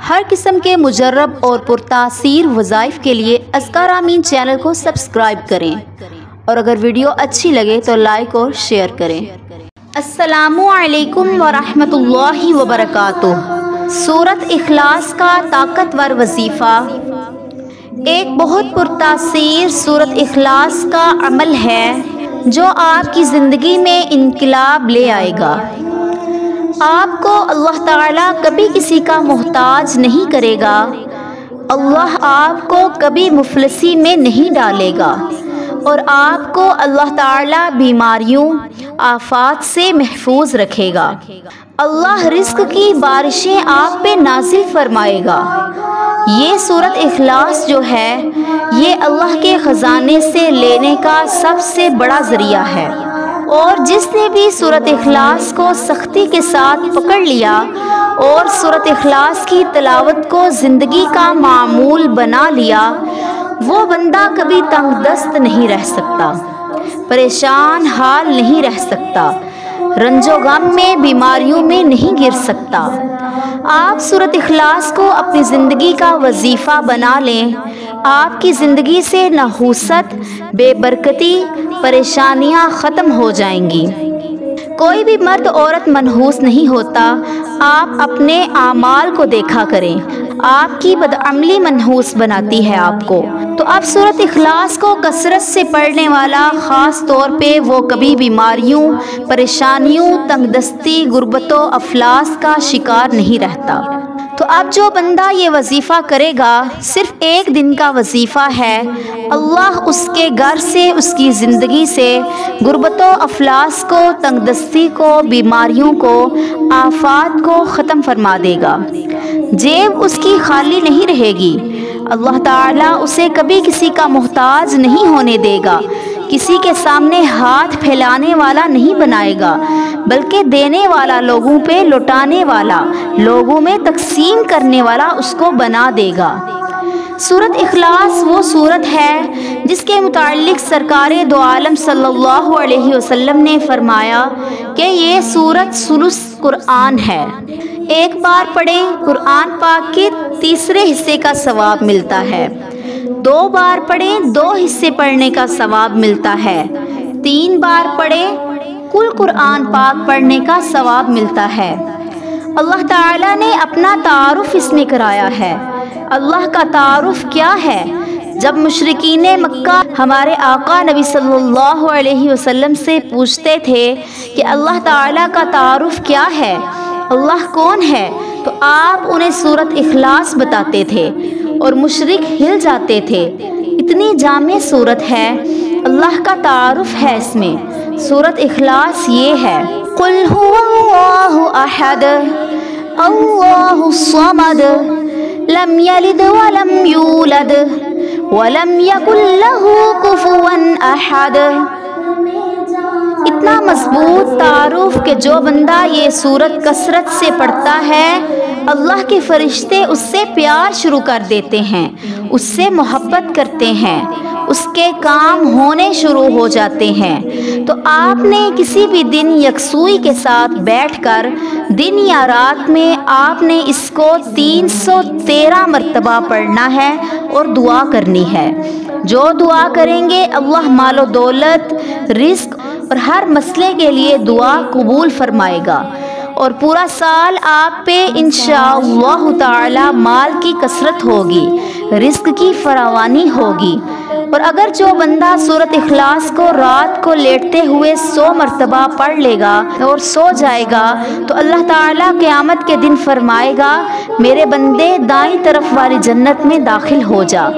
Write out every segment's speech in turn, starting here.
ہر قسم کے مجرب اور پرتاثیر وظائف کے لیے اذکار آمین چینل کو سبسکرائب کریں اور اگر ویڈیو اچھی لگے تو لائک اور شیئر کریں۔ السلام علیکم ورحمۃ اللہ وبرکاتہ۔ سورۃ اخلاص کا طاقتور وظیفہ ایک بہت پرتاثیر سورۃ اخلاص کا عمل ہے جو آپ کی زندگی میں انقلاب لے آئے گا۔ آپ کو اللہ تعالیٰ کبھی کسی کا محتاج نہیں کرے گا۔ اللہ آپ کو کبھی مفلسی میں نہیں ڈالے گا اور آپ کو اللہ تعالیٰ بیماریوں آفات سے محفوظ رکھے گا۔ اللہ رزق کی بارشیں آپ پہ نازل فرمائے گا۔ یہ سورۃ اخلاص جو ہے یہ اللہ کے خزانے سے لینے کا سب سے بڑا ذریعہ ہے، اور جس نے بھی سورۃ اخلاص کو سختی کے ساتھ پکڑ لیا اور سورۃ اخلاص کی تلاوت کو زندگی کا معمول بنا لیا، وہ بندہ کبھی تنگ دست نہیں رہ سکتا، پریشان حال نہیں رہ سکتا، رنج و غم میں بیماریوں میں نہیں گر سکتا۔ آپ سورۃ اخلاص کو اپنی زندگی کا وظیفہ بنا لیں، آپ کی زندگی سے نحوست، بے برکتی، پریشانیاں ختم ہو جائیں گی۔ کوئی بھی مرد عورت منحوس نہیں ہوتا، آپ اپنے اعمال کو دیکھا کریں، آپ کی بدعملی منحوس بناتی ہے آپ کو۔ تو اب سورۃ اخلاص کو کثرت سے پڑھنے والا خاص طور پہ وہ کبھی بیماریوں، پریشانیوں، تنگ دستی، غربت و افلاس کا شکار نہیں رہتا۔ تو اب جو بندہ یہ وظیفہ کرے گا، صرف ایک دن کا وظیفہ ہے، اللہ اس کے گھر سے، اس کی زندگی سے غربت و افلاس کو، تنگ دستی کو، بیماریوں کو، آفات کو ختم فرما دے گا۔ جیب اس کی خالی نہیں رہے گی، اللہ تعالیٰ اسے کبھی کسی کا محتاج نہیں ہونے دے گا، کسی کے سامنے ہاتھ پھیلانے والا نہیں بنائے گا، بلکہ دینے والا، لوگوں پہ لوٹانے والا، لوگوں میں تقسیم کرنے والا اس کو بنا دے گا۔ سورۃ اخلاص وہ سورت ہے جس کے متعلق سرکار دو عالم صلی اللہ علیہ وسلم نے فرمایا کہ یہ سورت ثلث قرآن ہے۔ ایک بار پڑھیں قرآن پاک کے تیسرے حصے کا ثواب ملتا ہے، 2 بار پڑھیں 2 حصے پڑھنے کا ثواب ملتا ہے، 3 بار پڑھیں کل قرآن پاک پڑھنے کا ثواب ملتا ہے۔ اللہ تعالیٰ نے اپنا تعارف اس میں کرایا ہے۔ اللہ کا تعارف کیا ہے؟ جب مشرکین مکہ ہمارے آقا نبی صلی اللہ علیہ وسلم سے پوچھتے تھے کہ اللہ تعالیٰ کا تعارف کیا ہے، اللہ کون ہے، تو آپ انہیں سورۃ اخلاص بتاتے تھے اور مشرک ہل جاتے تھے۔ اتنی جامع سورت ہے، اللہ کا تعارف ہے اس میں۔ سورۃ اخلاص یہ ہے، قل هو اللہ احد اللہ الصمد لم یلد ولم یولد ولم یکن لہ کفوا احد۔ اتنا مضبوط تعارف کہ جو بندہ یہ سورت کثرت سے پڑھتا ہے، اللہ کے فرشتے اس سے پیار شروع کر دیتے ہیں، اس سے محبت کرتے ہیں، اس کے کام ہونے شروع ہو جاتے ہیں۔ تو آپ نے کسی بھی دن یکسوئی کے ساتھ بیٹھ کر دن یا رات میں آپ نے اس کو 313 مرتبہ پڑھنا ہے اور دعا کرنی ہے۔ جو دعا کریں گے اللہ مال و دولت، رزق اور ہر مسئلے کے لیے دعا قبول فرمائے گا، اور پورا سال آپ پہ انشاءاللہ تعالی مال کی کثرت ہوگی، رزق کی فراوانی ہوگی۔ اور اگر جو بندہ سورۃ اخلاص کو رات کو لیٹتے ہوئے 100 مرتبہ پڑھ لے گا اور سو جائے گا، تو اللہ تعالیٰ قیامت کے دن فرمائے گا میرے بندے دائیں طرف والی جنت میں داخل ہو جا۔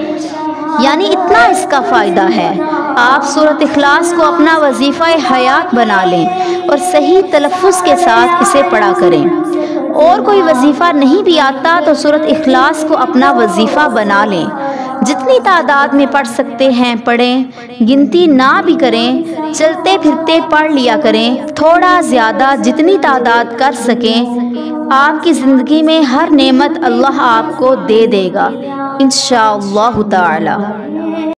یعنی اتنا اس کا فائدہ ہے۔ آپ سورۃ اخلاص کو اپنا وظیفہ حیات بنا لیں اور صحیح تلفظ کے ساتھ اسے پڑھا کریں۔ اور کوئی وظیفہ نہیں بھی آتا تو سورۃ اخلاص کو اپنا وظیفہ بنا لیں۔ جتنی تعداد میں پڑھ سکتے ہیں پڑھیں، گنتی نہ بھی کریں، چلتے پھرتے پڑھ لیا کریں، تھوڑا زیادہ جتنی تعداد کر سکیں۔ آپ کی زندگی میں ہر نعمت اللہ آپ کو دے دے گا انشاءاللہ تعالی۔